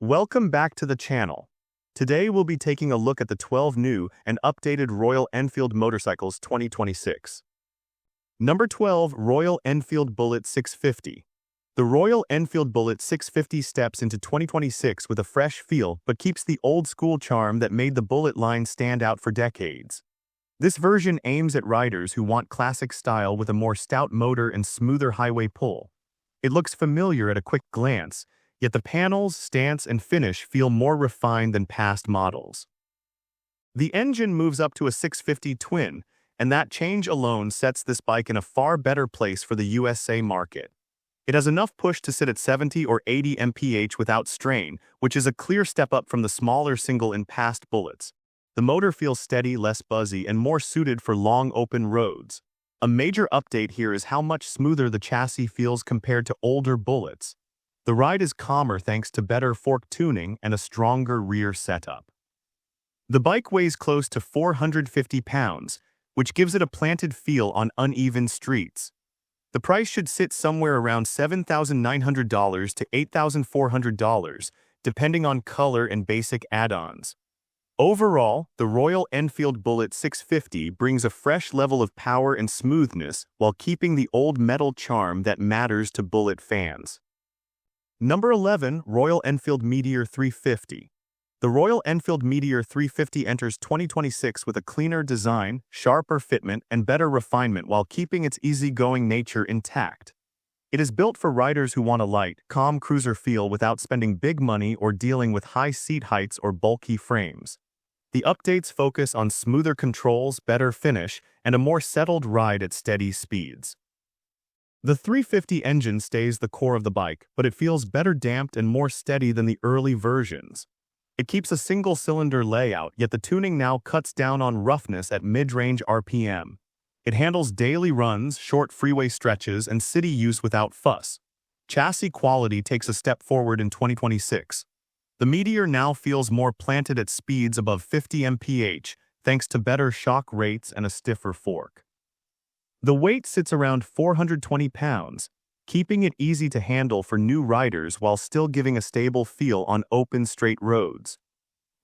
Welcome back to the channel. Today we'll be taking a look at the 12 new and updated Royal Enfield Motorcycles 2026. Number 12, Royal Enfield Bullet 650. The Royal Enfield Bullet 650 steps into 2026 with a fresh feel but keeps the old-school charm that made the Bullet line stand out for decades. This version aims at riders who want classic style with a more stout motor and smoother highway pull. It looks familiar at a quick glance, yet the panels, stance, and finish feel more refined than past models. The engine moves up to a 650 twin, and that change alone sets this bike in a far better place for the USA market. It has enough push to sit at 70 or 80 mph without strain, which is a clear step up from the smaller single in past Bullets. The motor feels steady, less buzzy, and more suited for long open roads. A major update here is how much smoother the chassis feels compared to older Bullets. The ride is calmer thanks to better fork tuning and a stronger rear setup. The bike weighs close to 450 pounds, which gives it a planted feel on uneven streets. The price should sit somewhere around $7,900 to $8,400, depending on color and basic add-ons. Overall, the Royal Enfield Bullet 650 brings a fresh level of power and smoothness while keeping the old metal charm that matters to Bullet fans. Number 11, Royal Enfield Meteor 350. The Royal Enfield Meteor 350 enters 2026 with a cleaner design, sharper fitment, and better refinement while keeping its easygoing nature intact. It is built for riders who want a light, calm cruiser feel without spending big money or dealing with high seat heights or bulky frames. The updates focus on smoother controls, better finish, and a more settled ride at steady speeds. The 350 engine stays the core of the bike, but it feels better damped and more steady than the early versions. It keeps a single-cylinder layout, yet the tuning now cuts down on roughness at mid-range RPM. It handles daily runs, short freeway stretches, and city use without fuss. Chassis quality takes a step forward in 2026. The Meteor now feels more planted at speeds above 50 mph, thanks to better shock rates and a stiffer fork. The weight sits around 420 pounds, keeping it easy to handle for new riders while still giving a stable feel on open, straight roads.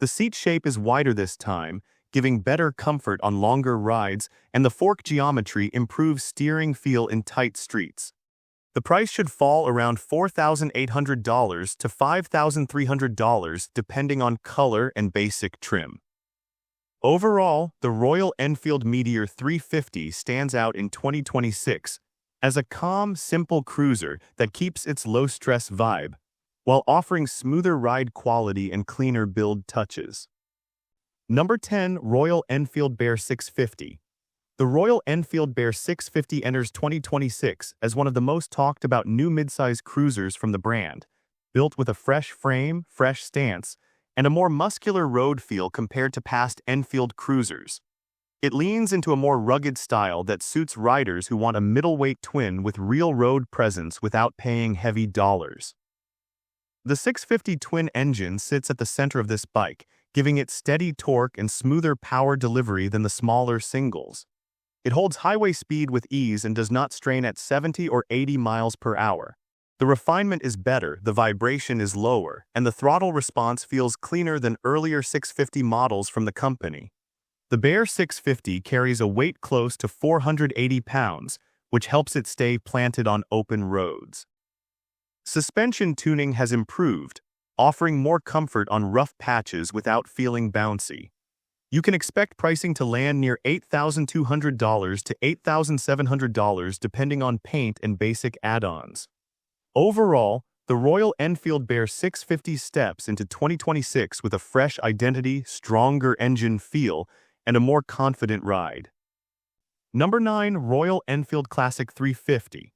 The seat shape is wider this time, giving better comfort on longer rides, and the fork geometry improves steering feel in tight streets. The price should fall around $4,800 to $5,300 depending on color and basic trim. Overall, the Royal Enfield Meteor 350 stands out in 2026 as a calm, simple cruiser that keeps its low-stress vibe, while offering smoother ride quality and cleaner build touches. Number 10, Royal Enfield Bear 650. The Royal Enfield Bear 650 enters 2026 as one of the most talked about new midsize cruisers from the brand, built with a fresh frame, fresh stance, and a more muscular road feel compared to past Enfield cruisers. It leans into a more rugged style that suits riders who want a middleweight twin with real road presence without paying heavy dollars. The 650 twin engine sits at the center of this bike, giving it steady torque and smoother power delivery than the smaller singles. It holds highway speed with ease and does not strain at 70 or 80 miles per hour. The refinement is better, the vibration is lower, and the throttle response feels cleaner than earlier 650 models from the company. The Bear 650 carries a weight close to 480 pounds, which helps it stay planted on open roads. Suspension tuning has improved, offering more comfort on rough patches without feeling bouncy. You can expect pricing to land near $8,200 to $8,700 depending on paint and basic add-ons. Overall, the Royal Enfield Bear 650 steps into 2026 with a fresh identity, stronger engine feel, and a more confident ride. Number 9, Royal Enfield Classic 350.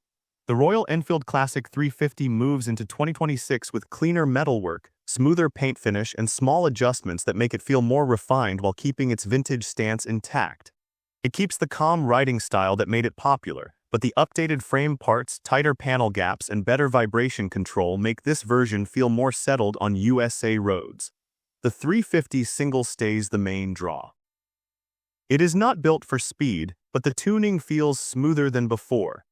The Royal Enfield Classic 350 moves into 2026 with cleaner metalwork, smoother paint finish, and small adjustments that make it feel more refined while keeping its vintage stance intact. It keeps the calm riding style that made it popular, but the updated frame parts, tighter panel gaps, and better vibration control make this version feel more settled on USA roads. The 350 single stays the main draw. It is not built for speed, but the tuning feels smoother than before.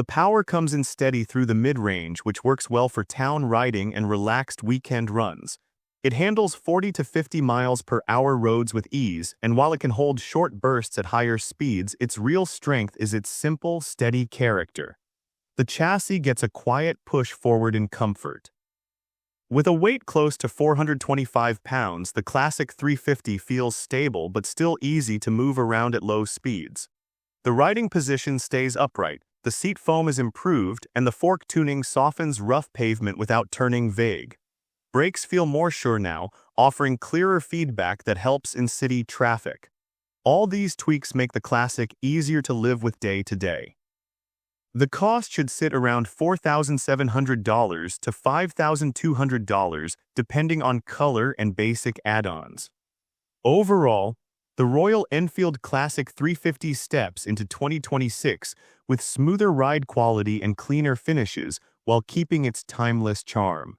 The power comes in steady through the mid-range, which works well for town riding and relaxed weekend runs. It handles 40 to 50 miles per hour roads with ease, and while it can hold short bursts at higher speeds, its real strength is its simple, steady character. The chassis gets a quiet push forward in comfort. With a weight close to 425 pounds, the classic 350 feels stable but still easy to move around at low speeds. The riding position stays upright, the seat foam is improved, and the fork tuning softens rough pavement without turning vague. Brakes feel more sure now, offering clearer feedback that helps in city traffic. All these tweaks make the Classic easier to live with day to day. The cost should sit around $4,700 to $5,200 depending on color and basic add-ons. Overall, the Royal Enfield Classic 350 steps into 2026 with smoother ride quality and cleaner finishes while keeping its timeless charm.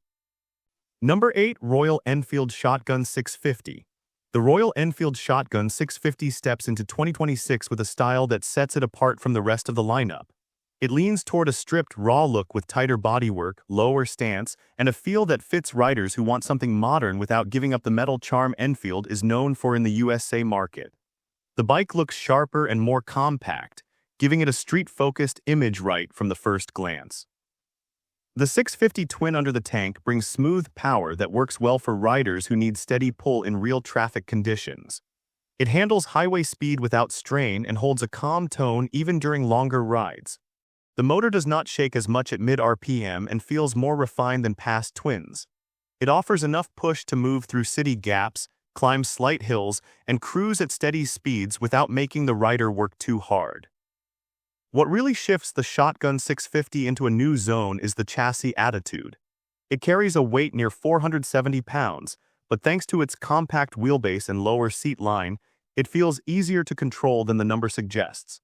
Number 8. Royal Enfield Shotgun 650. The Royal Enfield Shotgun 650 steps into 2026 with a style that sets it apart from the rest of the lineup. It leans toward a stripped, raw look with tighter bodywork, lower stance, and a feel that fits riders who want something modern without giving up the metal charm Enfield is known for in the USA market. The bike looks sharper and more compact, giving it a street-focused image right from the first glance. The 650 twin under the tank brings smooth power that works well for riders who need steady pull in real traffic conditions. It handles highway speed without strain and holds a calm tone even during longer rides. The motor does not shake as much at mid-RPM and feels more refined than past twins. It offers enough push to move through city gaps, climb slight hills, and cruise at steady speeds without making the rider work too hard. What really shifts the Shotgun 650 into a new zone is the chassis attitude. It carries a weight near 470 pounds, but thanks to its compact wheelbase and lower seat line, it feels easier to control than the number suggests.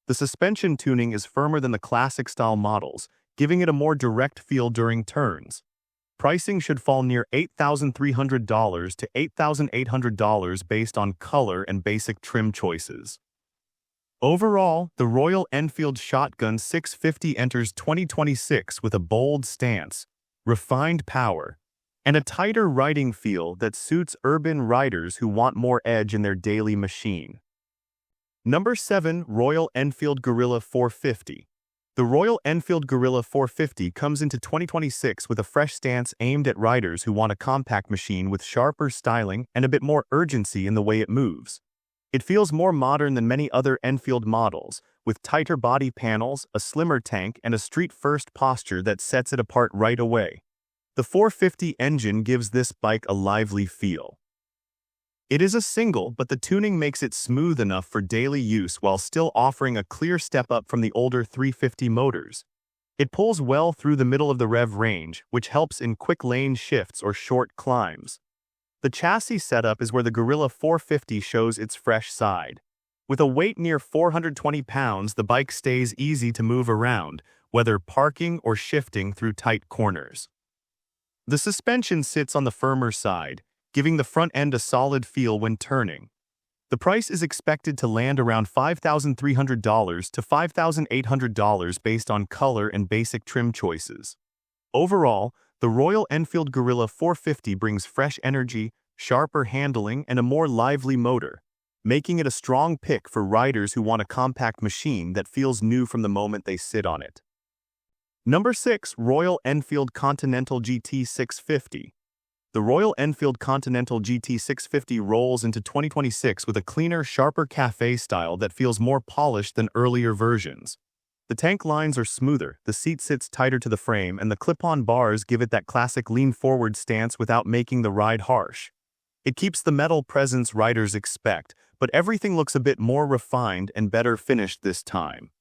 The suspension tuning is firmer than the classic-style models, giving it a more direct feel during turns. Pricing should fall near $8,300 to $8,800 based on color and basic trim choices. Overall, the Royal Enfield Shotgun 650 enters 2026 with a bold stance, refined power, and a tighter riding feel that suits urban riders who want more edge in their daily machine. Number 7. Royal Enfield Guerrilla 450. The Royal Enfield Guerrilla 450 comes into 2026 with a fresh stance aimed at riders who want a compact machine with sharper styling and a bit more urgency in the way it moves. It feels more modern than many other Enfield models, with tighter body panels, a slimmer tank, and a street-first posture that sets it apart right away. The 450 engine gives this bike a lively feel. It is a single, but the tuning makes it smooth enough for daily use while still offering a clear step up from the older 350 motors. It pulls well through the middle of the rev range, which helps in quick lane shifts or short climbs. The chassis setup is where the Guerrilla 450 shows its fresh side. With a weight near 420 pounds, the bike stays easy to move around, whether parking or shifting through tight corners. The suspension sits on the firmer side, giving the front end a solid feel when turning. The price is expected to land around $5,300 to $5,800 based on color and basic trim choices. Overall, the Royal Enfield Guerrilla 450 brings fresh energy, sharper handling, and a more lively motor, making it a strong pick for riders who want a compact machine that feels new from the moment they sit on it. Number 6. Royal Enfield Continental GT 650. The Royal Enfield Continental GT 650 rolls into 2026 with a cleaner, sharper cafe style that feels more polished than earlier versions. The tank lines are smoother, the seat sits tighter to the frame, and the clip-on bars give it that classic lean-forward stance without making the ride harsh. It keeps the metal presence riders expect, but everything looks a bit more refined and better finished this time.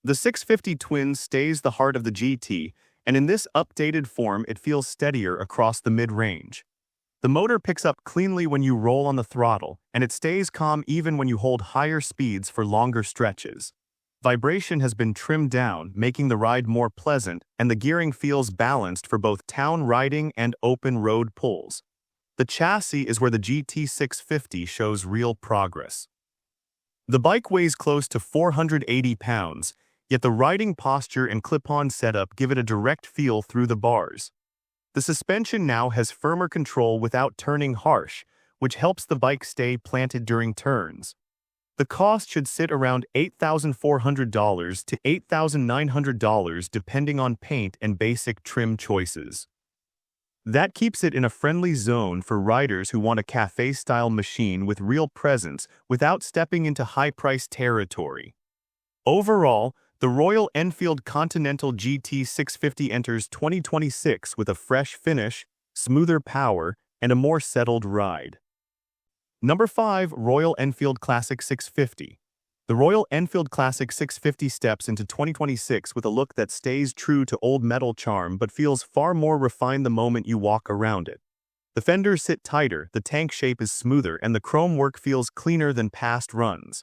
The 650 twin stays the heart of the GT, and in this updated form it feels steadier across the mid-range. The motor picks up cleanly when you roll on the throttle, and it stays calm even when you hold higher speeds for longer stretches. Vibration has been trimmed down, making the ride more pleasant, and the gearing feels balanced for both town riding and open road pulls. The chassis is where the GT 650 shows real progress. The bike weighs close to 480 pounds, Yet the riding posture and clip-on setup give it a direct feel through the bars. The suspension now has firmer control without turning harsh, which helps the bike stay planted during turns. The cost should sit around $8,400 to $8,900 depending on paint and basic trim choices. That keeps it in a friendly zone for riders who want a cafe-style machine with real presence without stepping into high-price territory. Overall, the Royal Enfield Continental GT 650 enters 2026 with a fresh finish, smoother power, and a more settled ride. Number 5. Royal Enfield Classic 650. The Royal Enfield Classic 650 steps into 2026 with a look that stays true to old metal charm but feels far more refined the moment you walk around it. The fenders sit tighter, the tank shape is smoother, and the chrome work feels cleaner than past runs.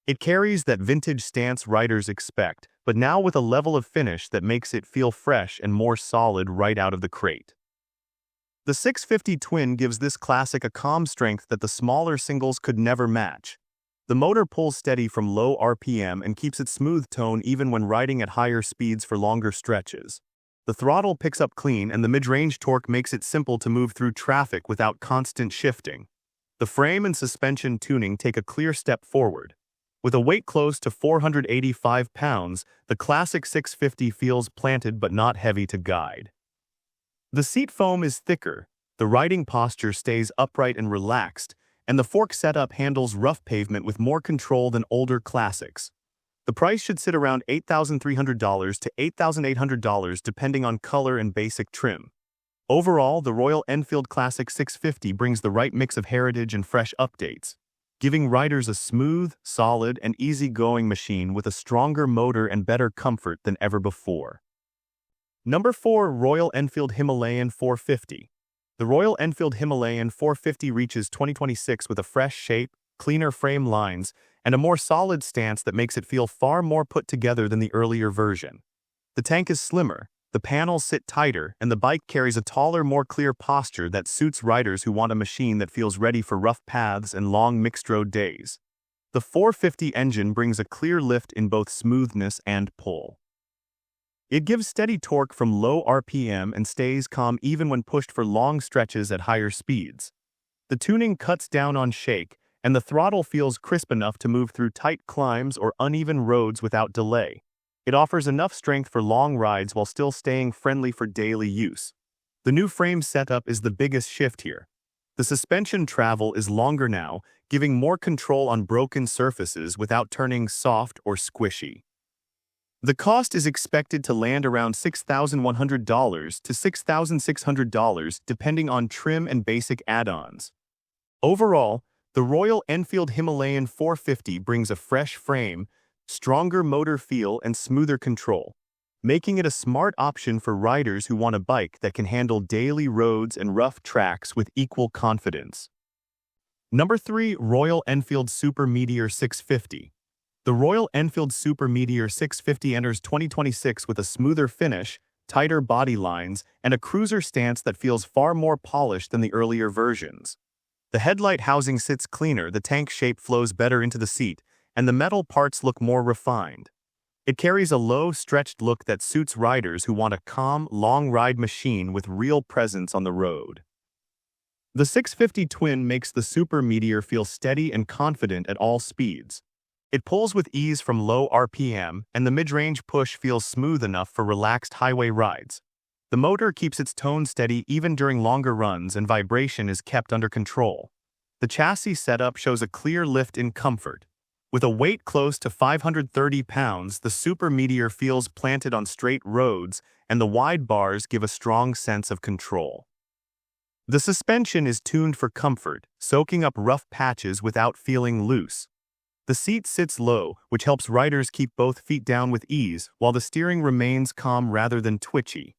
It carries that vintage stance riders expect, but now with a level of finish that makes it feel fresh and more solid right out of the crate. The 650 Twin gives this classic a calm strength that the smaller singles could never match. The motor pulls steady from low RPM and keeps its smooth tone even when riding at higher speeds for longer stretches. The throttle picks up clean and the mid-range torque makes it simple to move through traffic without constant shifting. The frame and suspension tuning take a clear step forward. With a weight close to 485 pounds, the classic 650 feels planted but not heavy to guide. The seat foam is thicker, the riding posture stays upright and relaxed, and the fork setup handles rough pavement with more control than older classics. The price should sit around $8,300 to $8,800 depending on color and basic trim. Overall, the Royal Enfield Classic 650 brings the right mix of heritage and fresh updates, giving riders a smooth, solid, and easy-going machine with a stronger motor and better comfort than ever before. Number 4. Royal Enfield Himalayan 450. The Royal Enfield Himalayan 450 reaches 2026 with a fresh shape, cleaner frame lines, and a more solid stance that makes it feel far more put together than the earlier version. The tank is slimmer, the panels sit tighter, and the bike carries a taller, more clear posture that suits riders who want a machine that feels ready for rough paths and long mixed-road days. The 450 engine brings a clear lift in both smoothness and pull. It gives steady torque from low RPM and stays calm even when pushed for long stretches at higher speeds. The tuning cuts down on shake, and the throttle feels crisp enough to move through tight climbs or uneven roads without delay. It offers enough strength for long rides while still staying friendly for daily use. The new frame setup is the biggest shift here. The suspension travel is longer now, giving more control on broken surfaces without turning soft or squishy. The cost is expected to land around $6,100 to $6,600 depending on trim and basic add-ons. Overall, the Royal Enfield Himalayan 450 brings a fresh frame, stronger motor feel, and smoother control, making it a smart option for riders who want a bike that can handle daily roads and rough tracks with equal confidence. Number 3. Royal Enfield Super Meteor 650. The Royal Enfield Super Meteor 650 enters 2026 with a smoother finish, tighter body lines, and a cruiser stance that feels far more polished than the earlier versions. The headlight housing sits cleaner, the tank shape flows better into the seat, and the metal parts look more refined. It carries a low, stretched look that suits riders who want a calm, long-ride machine with real presence on the road. The 650 Twin makes the Super Meteor feel steady and confident at all speeds. It pulls with ease from low RPM, and the mid-range push feels smooth enough for relaxed highway rides. The motor keeps its tone steady even during longer runs, and vibration is kept under control. The chassis setup shows a clear lift in comfort. With a weight close to 530 pounds, the Super Meteor feels planted on straight roads, and the wide bars give a strong sense of control. The suspension is tuned for comfort, soaking up rough patches without feeling loose. The seat sits low, which helps riders keep both feet down with ease, while the steering remains calm rather than twitchy.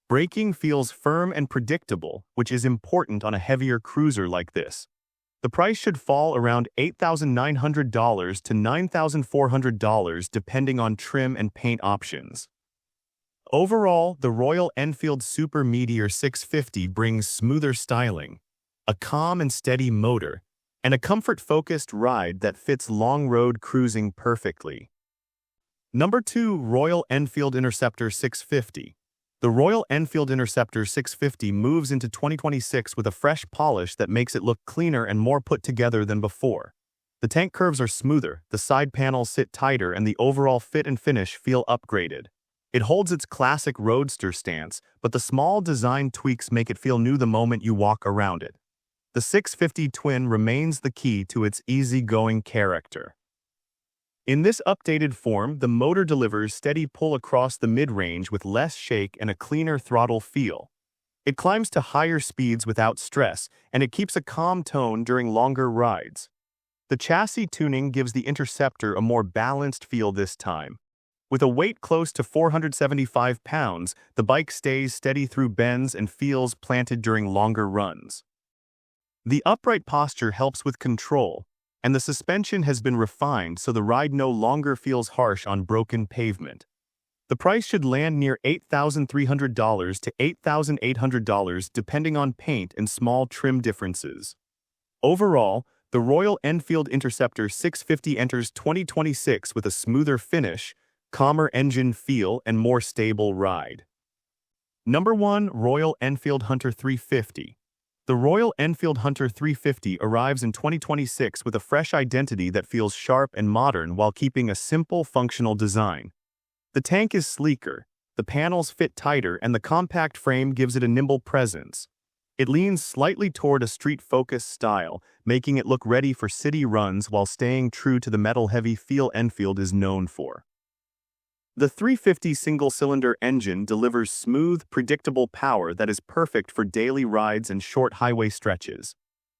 Braking feels firm and predictable, which is important on a heavier cruiser like this. The price should fall around $8,900 to $9,400 depending on trim and paint options. Overall, the Royal Enfield Super Meteor 650 brings smoother styling, a calm and steady motor, and a comfort-focused ride that fits long road cruising perfectly. Number 2. Royal Enfield Interceptor 650. The Royal Enfield Interceptor 650 moves into 2026 with a fresh polish that makes it look cleaner and more put together than before. The tank curves are smoother, the side panels sit tighter, and the overall fit and finish feel upgraded. It holds its classic roadster stance, but the small design tweaks make it feel new the moment you walk around it. The 650 Twin remains the key to its easygoing character. In this updated form, the motor delivers steady pull across the mid-range with less shake and a cleaner throttle feel. It climbs to higher speeds without stress, and it keeps a calm tone during longer rides. The chassis tuning gives the Interceptor a more balanced feel this time. With a weight close to 475 pounds, the bike stays steady through bends and feels planted during longer runs. The upright posture helps with control, and the suspension has been refined so the ride no longer feels harsh on broken pavement. The price should land near $8,300 to $8,800 depending on paint and small trim differences. Overall, the Royal Enfield Interceptor 650 enters 2026 with a smoother finish, calmer engine feel, and more stable ride. Number 1. Royal Enfield Hunter 350. The Royal Enfield Hunter 350 arrives in 2026 with a fresh identity that feels sharp and modern while keeping a simple, functional design. The tank is sleeker, the panels fit tighter, and the compact frame gives it a nimble presence. It leans slightly toward a street-focused style, making it look ready for city runs while staying true to the metal-heavy feel Enfield is known for. The 350 single-cylinder engine delivers smooth, predictable power that is perfect for daily rides and short highway stretches.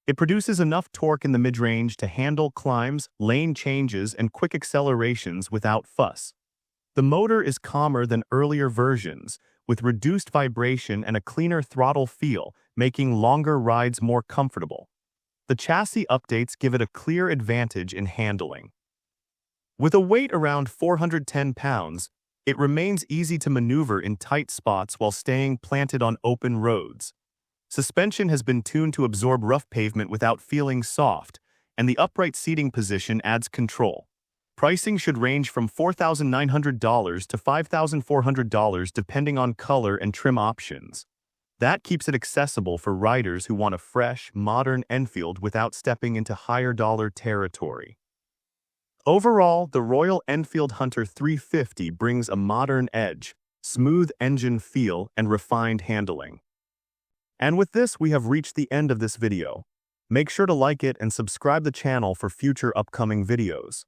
It produces enough torque in the mid-range to handle climbs, lane changes, and quick accelerations without fuss. The motor is calmer than earlier versions, with reduced vibration and a cleaner throttle feel, making longer rides more comfortable. The chassis updates give it a clear advantage in handling. With a weight around 410 pounds, it remains easy to maneuver in tight spots while staying planted on open roads. Suspension has been tuned to absorb rough pavement without feeling soft, and the upright seating position adds control. Pricing should range from $4,900 to $5,400 depending on color and trim options. That keeps it accessible for riders who want a fresh, modern Enfield without stepping into higher dollar territory. Overall, the Royal Enfield Hunter 350 brings a modern edge, smooth engine feel, and refined handling. And with this, we have reached the end of this video. Make sure to like it and subscribe the channel for future upcoming videos.